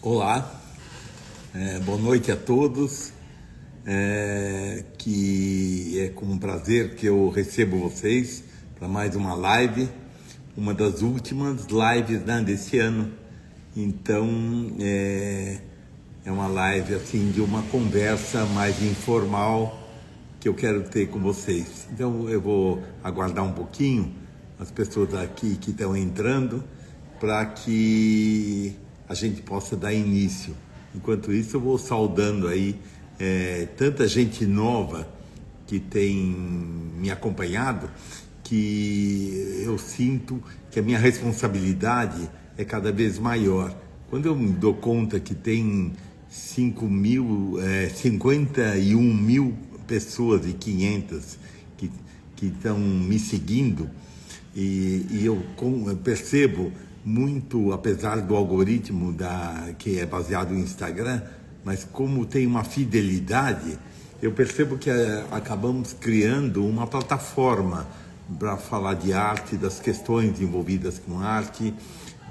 Olá, boa noite a todos. Que é com prazer que eu recebo vocês para mais uma live, uma das últimas lives, né, desse ano. Então é uma live assim de uma conversa mais informal que eu quero ter com vocês. Então eu vou aguardar um pouquinho as pessoas aqui que estão entrando para que a gente possa dar início. Enquanto isso, eu vou saudando aí tanta gente nova que tem me acompanhado, que eu sinto que a minha responsabilidade é cada vez maior. Quando eu me dou conta que tem 51 mil pessoas e 500 que estão me seguindo, e eu percebo muito, apesar do algoritmo que é baseado no Instagram, mas como tem uma fidelidade, eu percebo que acabamos criando uma plataforma para falar de arte, das questões envolvidas com arte,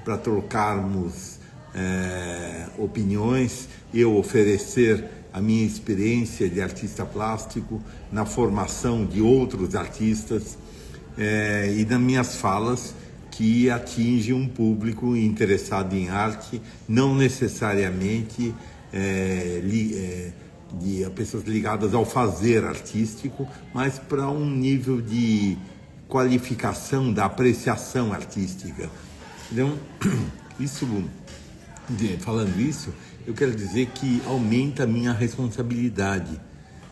para trocarmos opiniões, eu oferecer a minha experiência de artista plástico na formação de outros artistas e nas minhas falas que atinge um público interessado em arte, não necessariamente de pessoas ligadas ao fazer artístico, mas para um nível de qualificação da apreciação artística. Então, falando isso, eu quero dizer que aumenta a minha responsabilidade,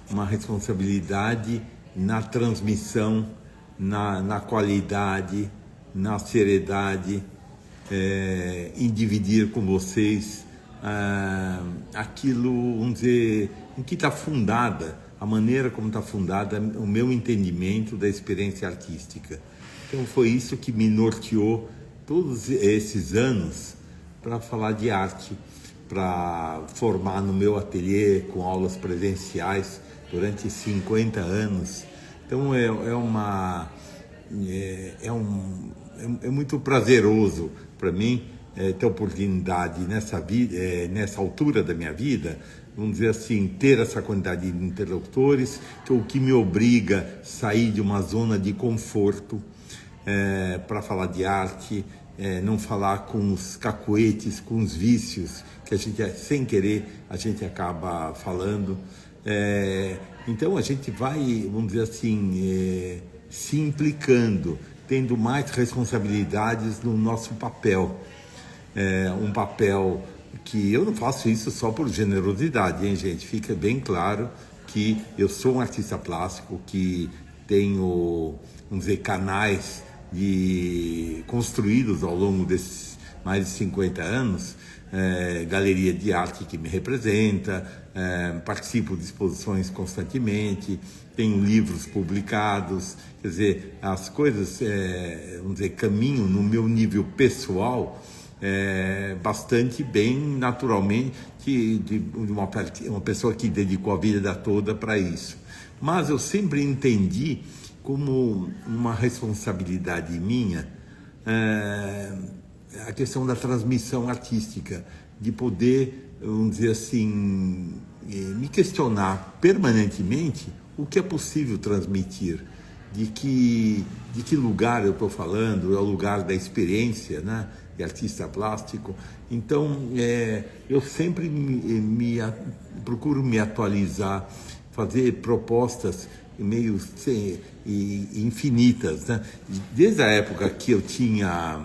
uma responsabilidade na transmissão, na qualidade, na seriedade, em dividir com vocês aquilo, vamos dizer, em que está fundada, a maneira como está fundada o meu entendimento da experiência artística. Então foi isso que me norteou todos esses anos para falar de arte, para formar no meu ateliê com aulas presenciais durante 50 anos. Então é muito prazeroso para mim ter oportunidade nessa altura da minha vida, vamos dizer assim, ter essa quantidade de interlocutores, o que me obriga a sair de uma zona de conforto para falar de arte, não falar com os cacoetes, com os vícios que a gente, sem querer, a gente acaba falando. Então a gente vai, vamos dizer assim, se implicando, tendo mais responsabilidades no nosso papel. Um papel que eu não faço isso só por generosidade, hein, gente? Fica bem claro que eu sou um artista plástico, que tenho, vamos dizer, canais construídos ao longo desses mais de 50 anos, galeria de arte que me representa, participo de exposições constantemente, tenho livros publicados, quer dizer, as coisas, vamos dizer, caminham no meu nível pessoal bastante bem, naturalmente, de uma pessoa que dedicou a vida toda para isso. Mas eu sempre entendi como uma responsabilidade minha a questão da transmissão artística, de poder, vamos dizer assim, me questionar permanentemente o que é possível transmitir, de que lugar eu estou falando, é o lugar da experiência, né, de artista plástico. Então, eu sempre procuro me atualizar, fazer propostas meio infinitas, né? Desde a época que eu tinha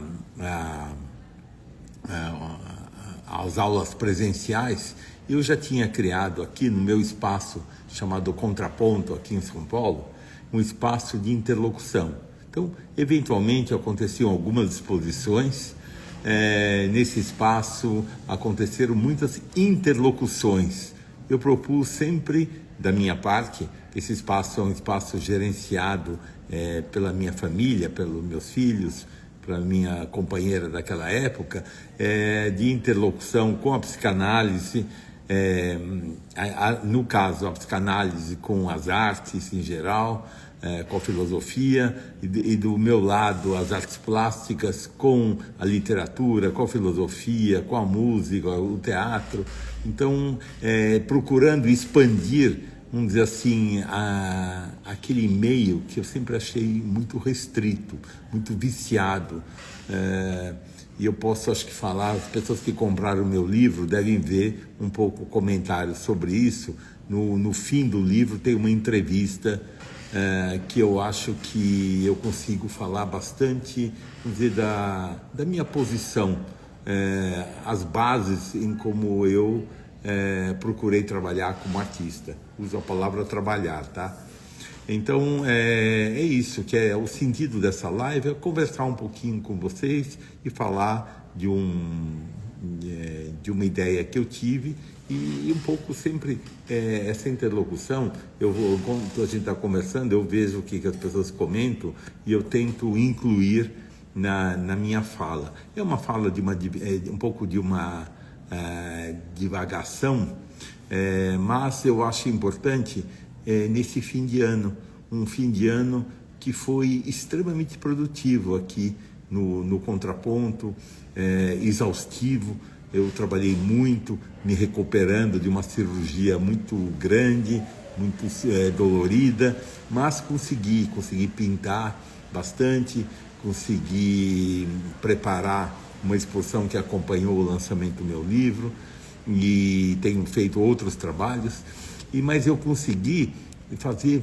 as aulas presenciais, eu já tinha criado aqui no meu espaço chamado Contraponto, aqui em São Paulo, um espaço de interlocução. Então, eventualmente aconteciam algumas exposições, nesse espaço aconteceram muitas interlocuções. Eu propus sempre, da minha parte, esse espaço é um espaço gerenciado pela minha família, pelos meus filhos, pela minha companheira daquela época, de interlocução com a psicanálise, no caso, a psicanálise com as artes em geral, com a filosofia, e do meu lado as artes plásticas com a literatura, com a filosofia, com a música, o teatro. Então, procurando expandir, vamos dizer assim, aquele meio que eu sempre achei muito restrito, muito viciado. E eu posso, acho que, falar, as pessoas que compraram o meu livro devem ver um pouco comentários sobre isso. No fim do livro tem uma entrevista que eu acho que eu consigo falar bastante, vamos dizer, da minha posição, as bases em como eu procurei trabalhar como artista. Uso a palavra trabalhar, tá? Então, é isso, que é o sentido dessa live, é conversar um pouquinho com vocês e falar de uma ideia que eu tive e um pouco sempre essa interlocução. Quando a gente está conversando, eu vejo o que as pessoas comentam e eu tento incluir na minha fala. É uma fala um pouco de uma divagação, mas eu acho importante nesse fim de ano, um fim de ano que foi extremamente produtivo aqui no Contraponto, exaustivo. Eu trabalhei muito, me recuperando de uma cirurgia muito grande, muito dolorida, mas consegui pintar bastante, consegui preparar uma exposição que acompanhou o lançamento do meu livro e tenho feito outros trabalhos. Mas eu consegui fazer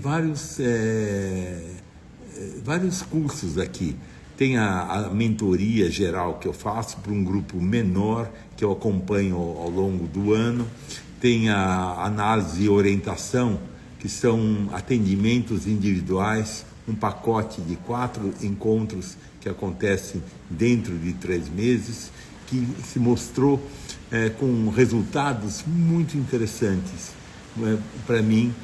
vários cursos aqui. Tem a mentoria geral que eu faço para um grupo menor, que eu acompanho ao longo do ano. Tem a análise e orientação, que são atendimentos individuais, um pacote de 4 encontros que acontecem dentro de 3 meses, que se mostrou com resultados muito interessantes. Para mim,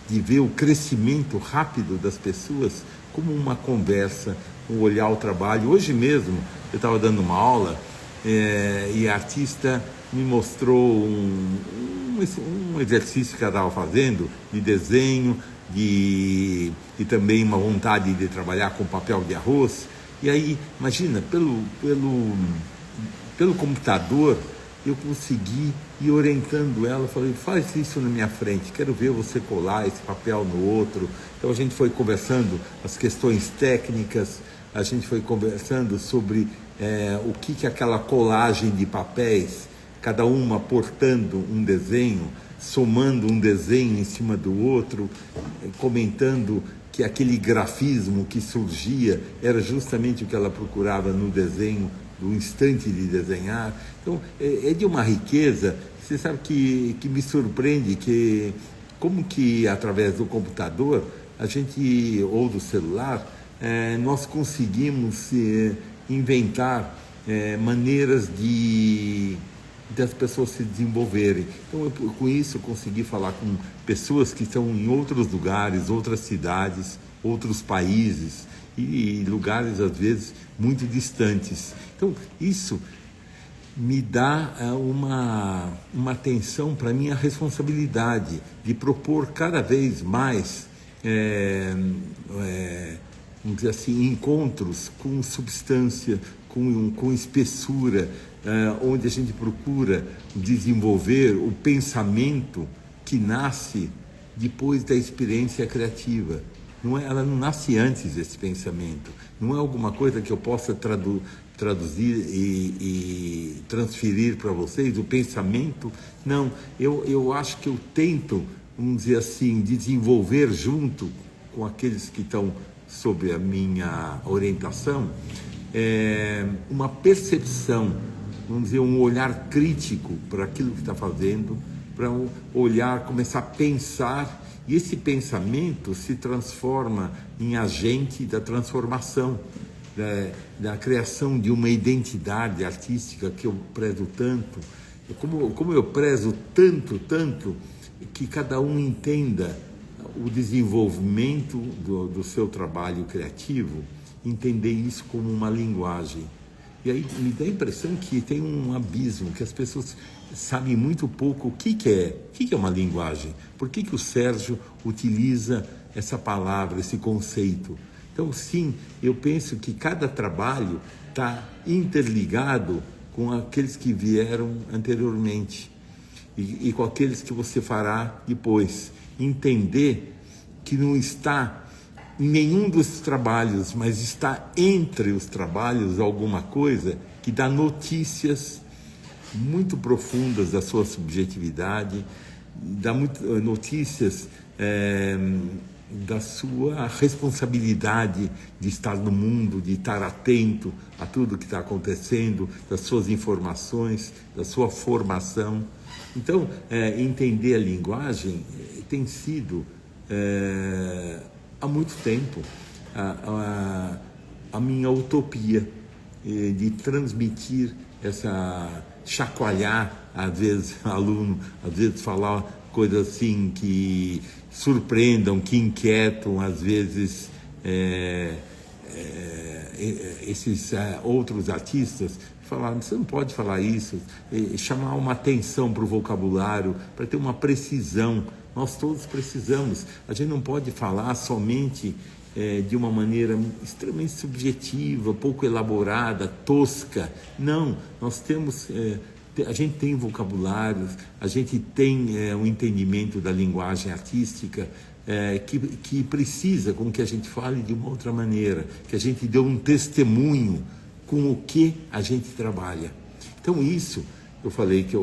de ver o crescimento rápido das pessoas como uma conversa, um olhar ao trabalho. Hoje mesmo eu estava dando uma aula e a artista me mostrou um exercício que ela estava fazendo de desenho e também uma vontade de trabalhar com papel de arroz. E aí, imagina, pelo computador, eu consegui ir orientando ela, falei, faz isso na minha frente, quero ver você colar esse papel no outro. Então a gente foi conversando as questões técnicas, a gente foi conversando sobre o que aquela colagem de papéis, cada uma portando um desenho, somando um desenho em cima do outro, comentando que aquele grafismo que surgia era justamente o que ela procurava no desenho, do instante de desenhar. Então, é de uma riqueza, você sabe que me surpreende, como que através do computador, ou do celular, nós conseguimos inventar maneiras das pessoas se desenvolverem. Então, com isso, eu consegui falar com pessoas que estão em outros lugares, outras cidades, outros países, e lugares, às vezes, muito distantes. Então, isso me dá uma atenção para a minha responsabilidade de propor cada vez mais, vamos dizer assim, encontros com substância, com espessura, onde a gente procura desenvolver o pensamento que nasce depois da experiência criativa. Ela não nasce antes desse pensamento, não é alguma coisa que eu possa traduzir e transferir para vocês, o pensamento, não, eu acho que eu tento, vamos dizer assim, desenvolver junto com aqueles que estão sob a minha orientação, uma percepção, vamos dizer, um olhar crítico para aquilo que está fazendo, para olhar, começar a pensar. E esse pensamento se transforma em agente da transformação, da criação de uma identidade artística que eu prezo tanto. Como eu prezo tanto, que cada um entenda o desenvolvimento do seu trabalho criativo, entender isso como uma linguagem. E aí me dá a impressão que tem um abismo, que as pessoas sabem muito pouco o que é uma linguagem. Por que o Sérgio utiliza essa palavra, esse conceito. Então, sim, eu penso que cada trabalho está interligado com aqueles que vieram anteriormente e com aqueles que você fará depois. Entender que não está em nenhum dos trabalhos, mas está entre os trabalhos alguma coisa que dá notícias muito profundas da sua subjetividade, dá notícias da sua responsabilidade de estar no mundo, de estar atento a tudo que está acontecendo, das suas informações, da sua formação. Então, entender a linguagem tem sido, há muito tempo, a minha utopia de transmitir chacoalhar, às vezes, aluno, às vezes falar coisas assim que surpreendam, que inquietam, às vezes, esses outros artistas falaram, você não pode falar isso, chamar uma atenção para o vocabulário, para ter uma precisão. Nós todos precisamos. A gente não pode falar somente de uma maneira extremamente subjetiva, pouco elaborada, tosca. Não, nós temos... a gente tem vocabulários, a gente tem um entendimento da linguagem artística que precisa com que a gente fale de uma outra maneira, que a gente dê um testemunho com o que a gente trabalha. Então isso, eu falei que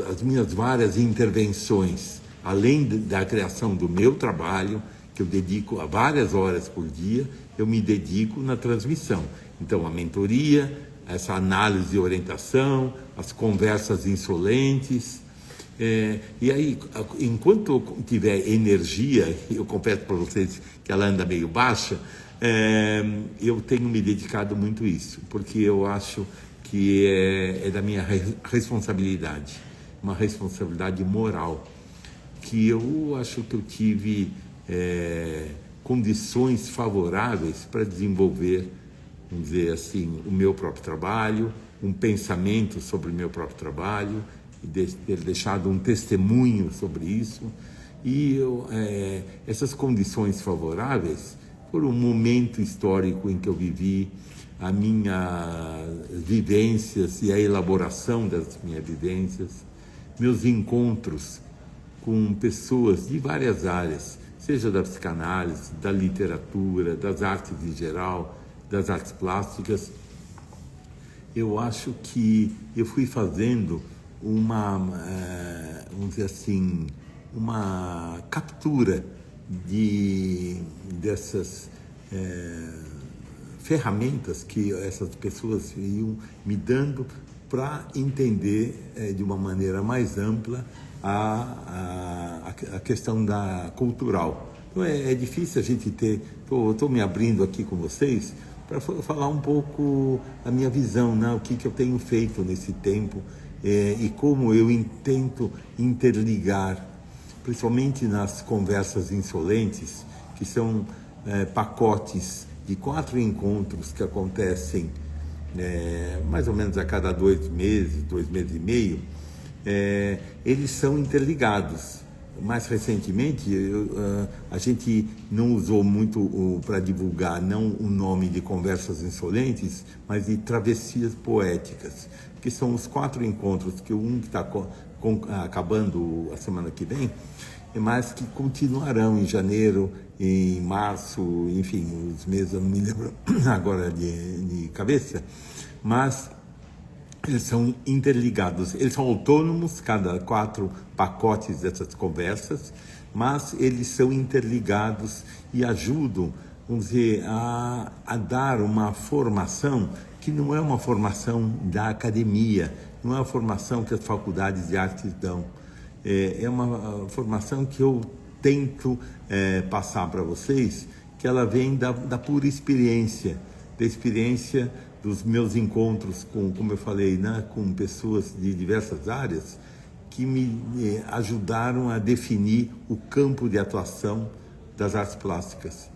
as minhas várias intervenções, além da criação do meu trabalho, que eu dedico a várias horas por dia, eu me dedico na transmissão. Então a mentoria, essa análise e orientação, as conversas insolentes. E aí, enquanto eu tiver energia, eu confesso para vocês que ela anda meio baixa, eu tenho me dedicado muito a isso, porque eu acho que é da minha responsabilidade, uma responsabilidade moral, que eu acho que eu tive condições favoráveis para desenvolver, vamos dizer assim, o meu próprio trabalho, um pensamento sobre o meu próprio trabalho, e ter deixado um testemunho sobre isso. E essas condições favoráveis foram um momento histórico em que eu vivi, a minha vivências e a elaboração das minhas vivências, meus encontros com pessoas de várias áreas, seja da psicanálise, da literatura, das artes em geral, das artes plásticas. Eu acho que eu fui fazendo vamos dizer assim, uma captura dessas ferramentas que essas pessoas iam me dando para entender de uma maneira mais ampla a questão cultural. Então é difícil a gente ter... Estou me abrindo aqui com vocês para falar um pouco a minha visão, né? O que eu tenho feito nesse tempo e como eu tento interligar, principalmente nas conversas insolentes, que são pacotes de 4 encontros que acontecem mais ou menos a cada 2 meses, 2 meses e meio. Eles são interligados. Mais recentemente, a gente não usou muito para divulgar não o nome de Conversas Insolentes, mas de Travessias Poéticas, que são os 4 encontros, que um que está acabando a semana que vem, mas que continuarão em janeiro, em março, enfim, os meses eu não me lembro agora de cabeça, mas eles são interligados, eles são autônomos, cada 4 pacotes dessas conversas, mas eles são interligados e ajudam, vamos dizer, a dar uma formação que não é uma formação da academia, não é uma formação que as faculdades de artes dão, é uma formação que eu tento passar para vocês, que ela vem da pura experiência, da experiência dos meus encontros como eu falei, né, com pessoas de diversas áreas que me ajudaram a definir o campo de atuação das artes plásticas.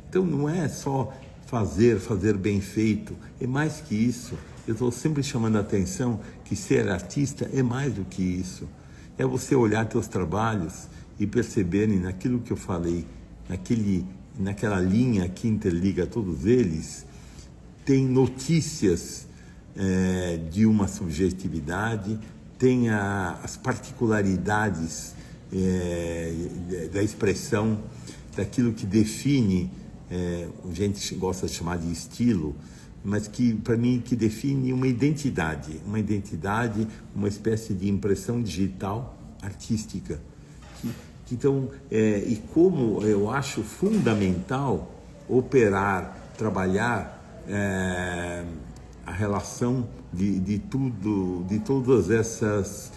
Então não é só fazer bem feito, é mais que isso. Eu estou sempre chamando a atenção que ser artista é mais do que isso. É você olhar teus trabalhos e perceberem naquilo que eu falei, naquela linha que interliga todos eles, tem notícias de uma subjetividade, tem as particularidades da expressão, daquilo que define, a gente gosta de chamar de estilo, mas que, para mim, que define uma identidade, uma espécie de impressão digital artística. Então, e como eu acho fundamental operar, trabalhar a relação de todas essas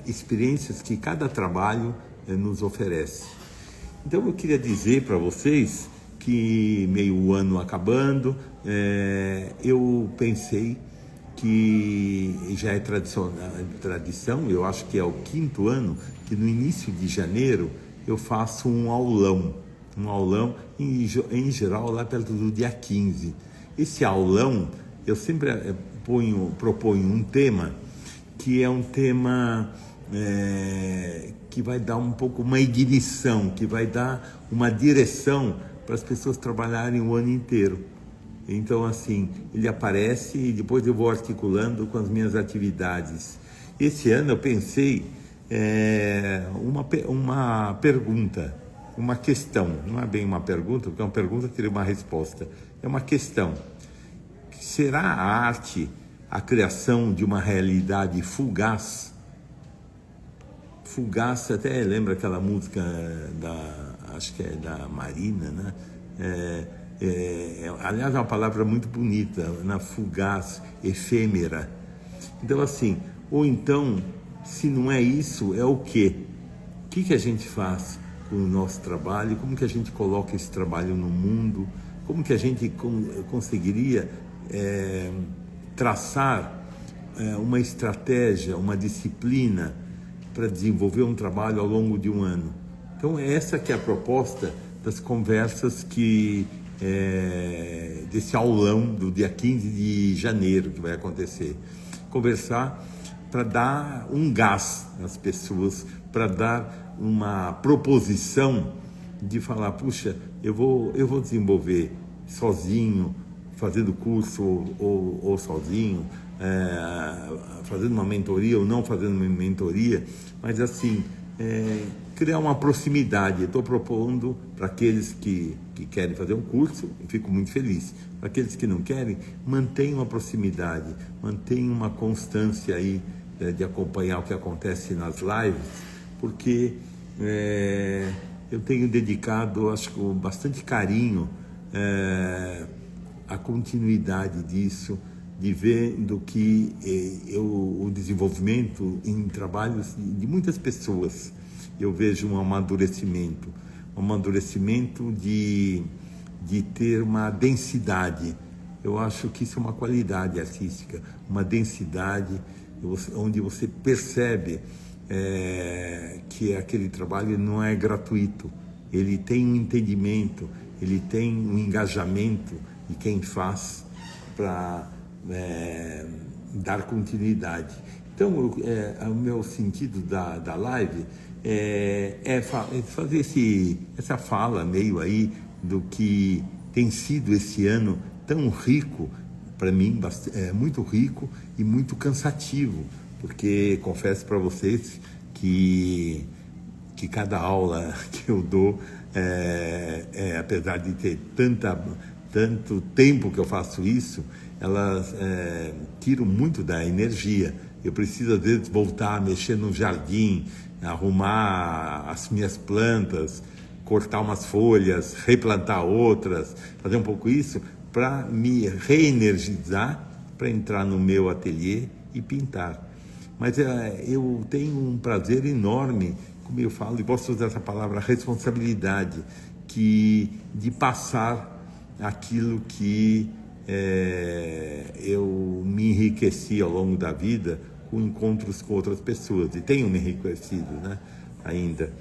experiências que cada trabalho nos oferece. Então, eu queria dizer para vocês que, meio o ano acabando, eu pensei que já é tradição, eu acho que é o 5º ano, que no início de janeiro eu faço um aulão em geral lá perto do dia 15. Esse aulão, eu sempre proponho um tema que é um tema que vai dar um pouco uma ignição, que vai dar uma direção para as pessoas trabalharem o ano inteiro. Então, assim, ele aparece e depois eu vou articulando com as minhas atividades. Esse ano eu pensei uma pergunta, uma questão. Não é bem uma pergunta, porque uma pergunta teria uma resposta. É uma questão. Será a arte a criação de uma realidade fugaz? Fugaz, até lembra aquela música acho que é da Marina, né? Aliás, é uma palavra muito bonita, fugaz, efêmera. Então, assim, ou então, se não é isso, é o quê? O que a gente faz com o nosso trabalho? Como que a gente coloca esse trabalho no mundo? Como que a gente conseguiria traçar uma estratégia, uma disciplina para desenvolver um trabalho ao longo de um ano? Então, essa que é a proposta das conversas desse aulão do dia 15 de janeiro que vai acontecer. Conversar para dar um gás nas pessoas, para dar uma proposição de falar, puxa, eu vou desenvolver sozinho, fazendo curso ou sozinho, fazendo uma mentoria ou não fazendo uma mentoria, mas assim, criar uma proximidade. Eu estou propondo para aqueles que querem fazer um curso, e fico muito feliz. Para aqueles que não querem, mantenham uma proximidade, mantenham uma constância aí de acompanhar o que acontece nas lives, porque eu tenho dedicado, acho que com bastante carinho, a continuidade disso, de ver do que o desenvolvimento em trabalhos de muitas pessoas. Eu vejo um amadurecimento de ter uma densidade. Eu acho que isso é uma qualidade artística, uma densidade onde você percebe que aquele trabalho não é gratuito, ele tem um entendimento, ele tem um engajamento de quem faz para dar continuidade. Então, o meu sentido da live é fazer essa fala meio aí do que tem sido esse ano tão rico, para mim, muito rico e muito cansativo, porque confesso para vocês que cada aula que eu dou, apesar de ter tanto tempo que eu faço isso, elas tiram muito da energia. Eu preciso, às vezes, voltar a mexer no jardim, arrumar as minhas plantas, cortar umas folhas, replantar outras, fazer um pouco isso para me reenergizar, para entrar no meu ateliê e pintar. Mas eu tenho um prazer enorme, como eu falo, e posso usar essa palavra, responsabilidade, de passar aquilo que eu me enriqueci ao longo da vida com encontros com outras pessoas, e tenho me enriquecido, né, ainda.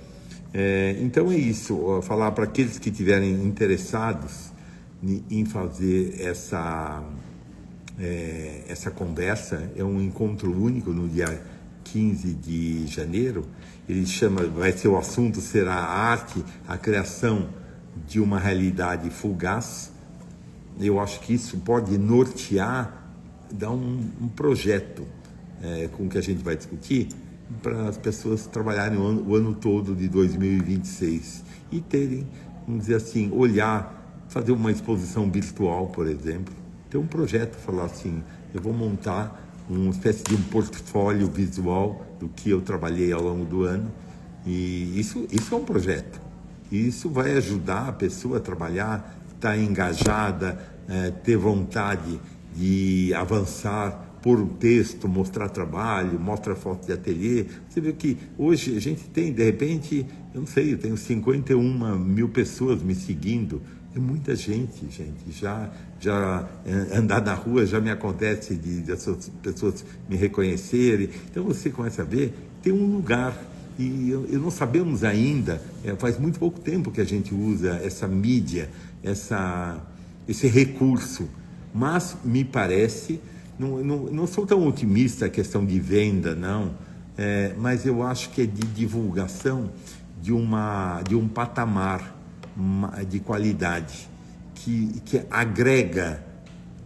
Então é isso, falar para aqueles que estiverem interessados em fazer essa conversa, é um encontro único no dia 15 de janeiro. Ele chama, o assunto será a arte, a criação de uma realidade fugaz. Eu acho que isso pode nortear, dar um projeto com o que a gente vai discutir, para as pessoas trabalharem o ano todo de 2026 e terem, vamos dizer assim, olhar, fazer uma exposição virtual, por exemplo, ter um projeto, falar assim, eu vou montar uma espécie de um portfólio visual do que eu trabalhei ao longo do ano, e isso é um projeto. Isso vai ajudar a pessoa a trabalhar, estar engajada, ter vontade de avançar, pôr um texto, mostrar trabalho, mostrar foto de ateliê. Você vê que hoje a gente tem, de repente, eu não sei, eu tenho 51 mil pessoas me seguindo. É muita gente. Já andar na rua já me acontece de essas pessoas me reconhecerem. Então você começa a ver, tem um lugar. E eu não sabemos ainda, faz muito pouco tempo que a gente usa essa mídia, esse recurso. Mas me parece, não sou tão otimista a questão de venda, não, mas eu acho que é de divulgação de um patamar de qualidade, que agrega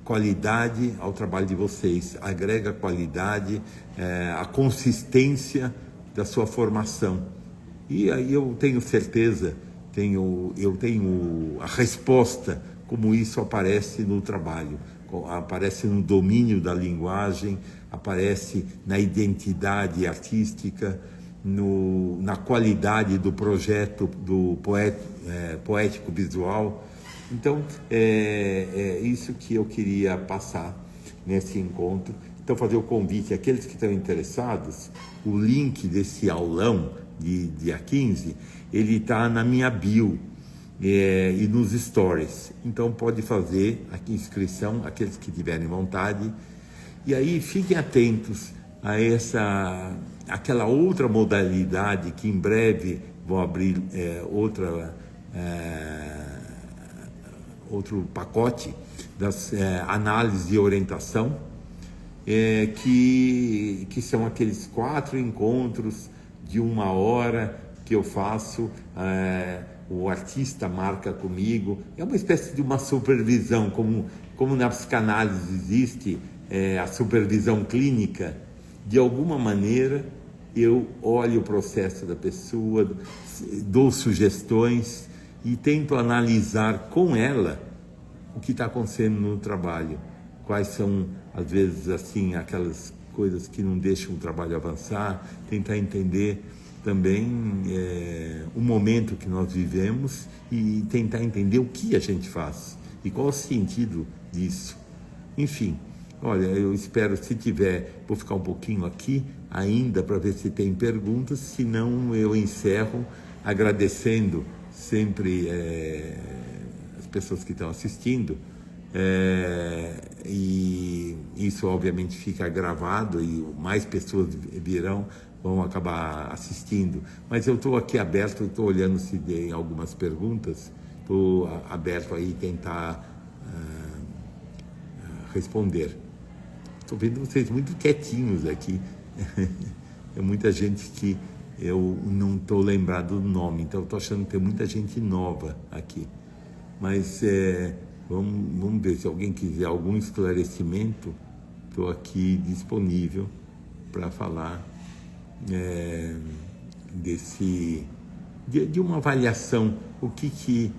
qualidade ao trabalho de vocês, agrega qualidade, a consistência da sua formação. E aí eu tenho certeza, eu tenho a resposta, como isso aparece no trabalho, aparece no domínio da linguagem, aparece na identidade artística, na qualidade do projeto do poético visual. Então, é isso que eu queria passar nesse encontro. Então, fazer o convite àqueles que estão interessados, o link desse aulão de dia 15, ele está na minha bio e nos stories. Então, pode fazer aqui inscrição, aqueles que tiverem vontade. E aí, fiquem atentos a aquela outra modalidade que em breve vou abrir outro pacote das análises e orientação, que são aqueles 4 encontros de 1 hora que eu faço, o artista marca comigo, é uma espécie de uma supervisão, como na psicanálise existe a supervisão clínica. De alguma maneira eu olho o processo da pessoa, dou sugestões e tento analisar com ela o que está acontecendo no trabalho, quais são, às vezes, assim, aquelas coisas que não deixam o trabalho avançar, tentar entender também o momento que nós vivemos e tentar entender o que a gente faz e qual o sentido disso. Enfim, olha, eu espero, se tiver, vou ficar um pouquinho aqui ainda para ver se tem perguntas, se não eu encerro agradecendo sempre as pessoas que estão assistindo, e isso obviamente fica gravado e mais pessoas vão acabar assistindo, mas eu estou aqui aberto, estou olhando se tem algumas perguntas, estou aberto aí tentar responder. Estou vendo vocês muito quietinhos aqui. É muita gente que eu não estou lembrado do nome, então estou achando que tem muita gente nova aqui. Mas vamos ver, se alguém quiser algum esclarecimento, estou aqui disponível para falar de uma avaliação, o que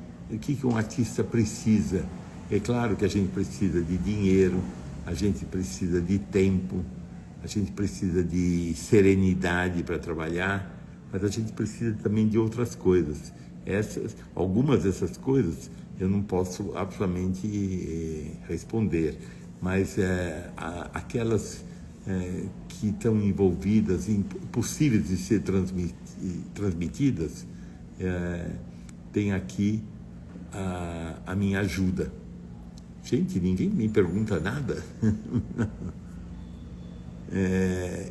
um artista precisa. É claro que a gente precisa de dinheiro, a gente precisa de tempo, a gente precisa de serenidade para trabalhar, mas a gente precisa também de outras coisas. Algumas dessas coisas eu não posso absolutamente responder, mas aquelas que estão envolvidas, possíveis de ser transmitidas, tem aqui a minha ajuda. Gente, ninguém me pergunta nada.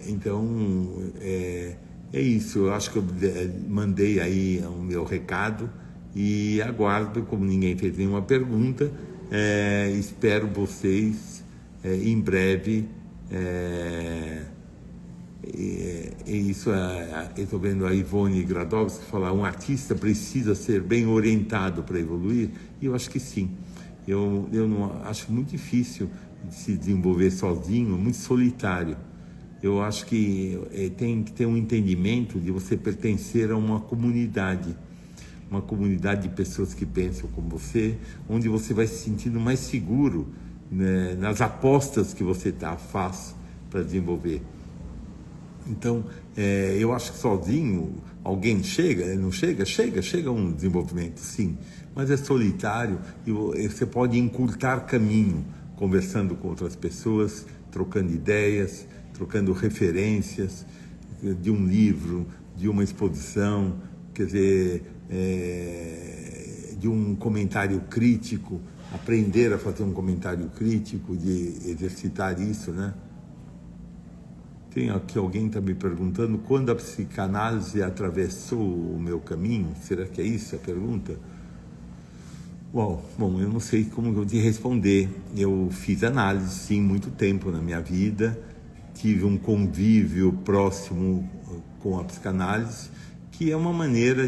Então, é isso. Eu acho que eu mandei aí o meu recado e aguardo, como ninguém fez nenhuma pergunta, espero vocês em breve e isso eu estou vendo a Ivone Gradowski falar, um artista precisa ser bem orientado para evoluir, e eu acho que sim. Eu não acho muito difícil de se desenvolver sozinho, muito solitário. Eu acho que tem que ter um entendimento de você pertencer a uma comunidade de pessoas que pensam como você, onde você vai se sentindo mais seguro, né, nas apostas que você faz para desenvolver. Então, eu acho que sozinho alguém chega, não chega? Chega um desenvolvimento, sim, mas é solitário e você pode encurtar caminho, conversando com outras pessoas, trocando ideias, trocando referências de um livro, de uma exposição, quer dizer, de um comentário crítico, aprender a fazer um comentário crítico, de exercitar isso, né? Tem aqui alguém que está me perguntando quando a psicanálise atravessou o meu caminho. Será que é isso a pergunta? Bom, eu não sei como eu te responder. Eu fiz análise, sim, muito tempo na minha vida. Tive um convívio próximo com a psicanálise, que é uma maneira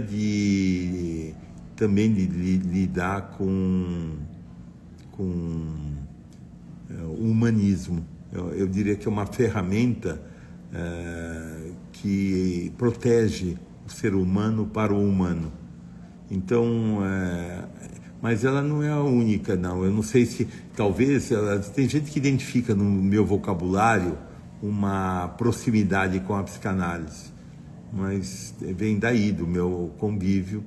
também de lidar com o humanismo. Eu diria que é uma ferramenta que protege o ser humano para o humano. Então, mas ela não é a única, não. Eu não sei se, talvez, tem gente que identifica no meu vocabulário uma proximidade com a psicanálise, mas vem daí, do meu convívio,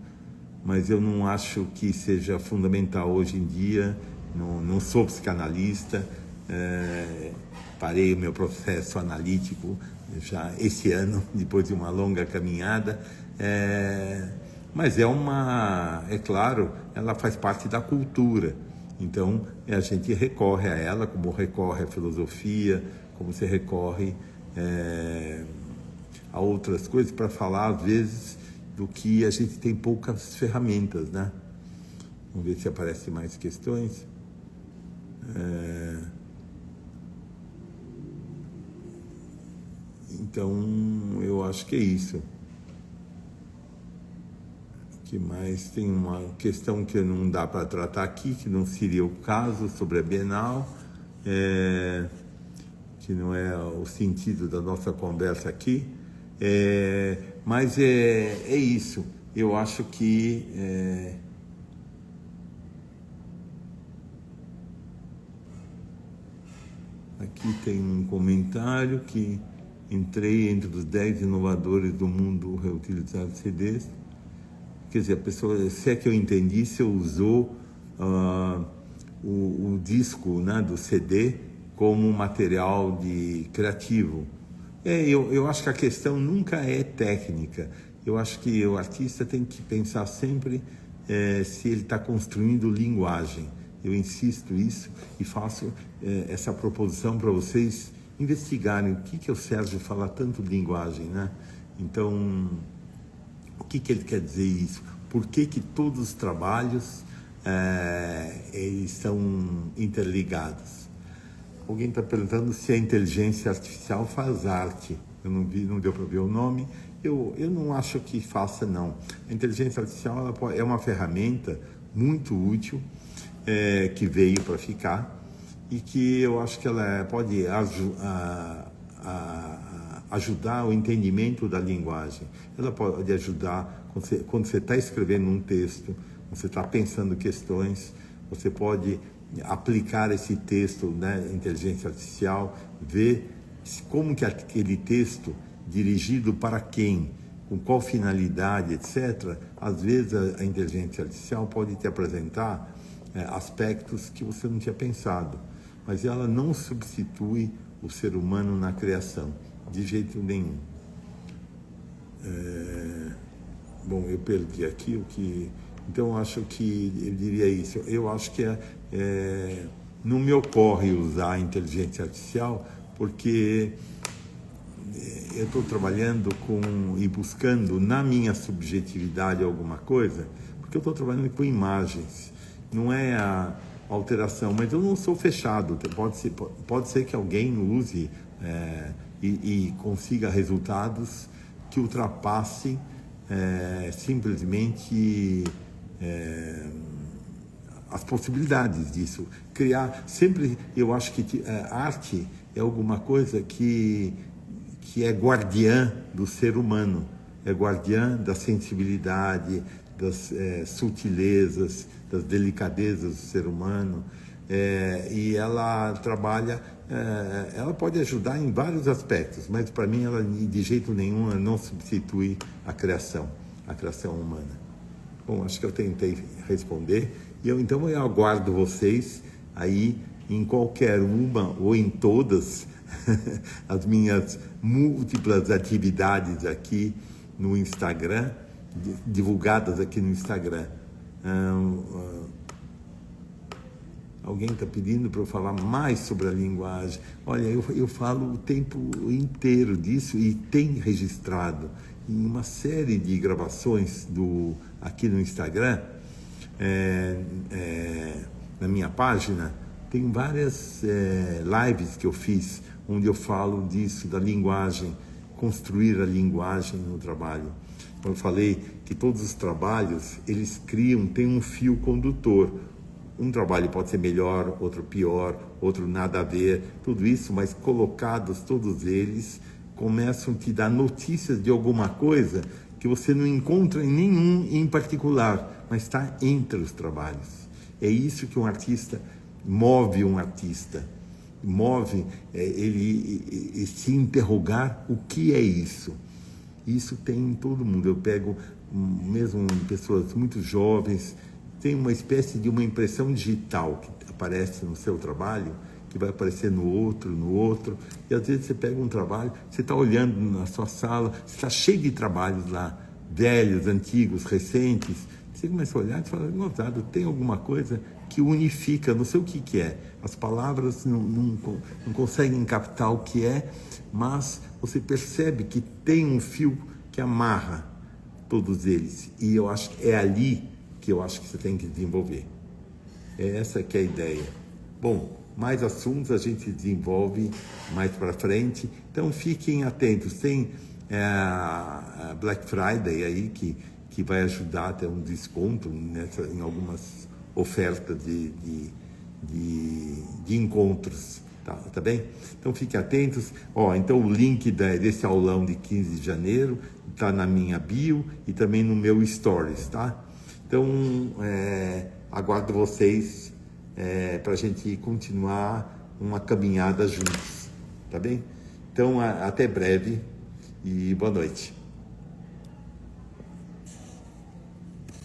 mas eu não acho que seja fundamental hoje em dia. Não sou psicanalista, parei o meu processo analítico já esse ano, depois de uma longa caminhada, mas é claro, ela faz parte da cultura, então a gente recorre a ela, como recorre à filosofia, como se recorre a outras coisas, para falar às vezes do que a gente tem poucas ferramentas, né? Vamos ver se aparecem mais questões. Então, eu acho que é isso. Que mais? Tem uma questão que não dá para tratar aqui, que não seria o caso, sobre a Bienal, que não é o sentido da nossa conversa aqui, mas é isso. Eu acho que aqui tem um comentário que entrei entre os 10 inovadores do mundo reutilizado de CDs. Quer dizer, a pessoa, se é que eu entendi, se usou o disco, né, do CD como material criativo. Eu acho que a questão nunca é técnica. Eu acho que o artista tem que pensar sempre se ele está construindo linguagem. Eu insisto isso e faço essa proposição para vocês investigarem o que o Sérgio fala tanto de linguagem, né? Então, o que ele quer dizer isso? Por que todos os trabalhos eles estão interligados? Alguém está perguntando se a inteligência artificial faz arte. Eu não vi, não deu para ver o nome. Eu não acho que faça, não. A inteligência artificial é uma ferramenta muito útil, que veio para ficar, e que eu acho que ela pode ajudar o entendimento da linguagem. Ela pode ajudar quando você está escrevendo um texto, você está pensando questões, você pode aplicar esse texto, né, inteligência artificial, ver como que aquele texto, dirigido para quem, com qual finalidade, etc. Às vezes a inteligência artificial pode te apresentar aspectos que você não tinha pensado, mas ela não substitui o ser humano na criação, de jeito nenhum. Bom, eu perdi aqui o que... Então, eu acho que eu diria isso. Eu acho que não me ocorre usar a inteligência artificial, porque eu estou trabalhando e buscando na minha subjetividade alguma coisa, porque eu estou trabalhando com imagens, não é a alteração, mas eu não sou fechado. Pode ser que alguém use e consiga resultados que ultrapassem simplesmente as possibilidades disso. Criar, sempre eu acho que a arte é alguma coisa que é guardiã do ser humano, é guardiã da sensibilidade, das sutilezas, das delicadezas do ser humano, e ela trabalha, ela pode ajudar em vários aspectos, mas para mim ela de jeito nenhum não substitui a criação humana. Bom, acho que eu tentei responder, e então eu aguardo vocês aí em qualquer uma ou em todas as minhas múltiplas atividades aqui no Instagram, divulgadas aqui no Instagram. Alguém está pedindo para eu falar mais sobre a linguagem. Olha, eu falo o tempo inteiro disso e tem registrado em uma série de gravações aqui no Instagram, na minha página, tem várias lives que eu fiz, onde eu falo disso, da linguagem, construir a linguagem no trabalho. Eu falei que todos os trabalhos, eles têm um fio condutor. Um trabalho pode ser melhor, outro pior, outro nada a ver, tudo isso, mas colocados todos eles, começam a te dar notícias de alguma coisa que você não encontra em nenhum em particular, mas está entre os trabalhos. É isso que um artista move, ele se interrogar o que é isso. Isso tem em todo mundo. Eu pego mesmo pessoas muito jovens, tem uma espécie de uma impressão digital que aparece no seu trabalho, que vai aparecer no outro, e às vezes você pega um trabalho, você está olhando na sua sala, você está cheio de trabalhos lá, velhos, antigos, recentes, você começa a olhar e fala, notado, tem alguma coisa que unifica, não sei o que é, as palavras não conseguem captar o que é, mas você percebe que tem um fio que amarra todos eles, e eu acho que é ali que eu acho que você tem que desenvolver. É essa que é a ideia. Bom, mais assuntos a gente desenvolve mais para frente, então fiquem atentos. Tem a Black Friday aí que vai ajudar a ter um desconto em algumas ofertas de encontros, tá bem? Então fiquem atentos. Então o link desse aulão de 15 de janeiro está na minha bio e também no meu stories, tá? Então aguardo vocês para a gente continuar uma caminhada juntos, tá bem? Então até breve e boa noite.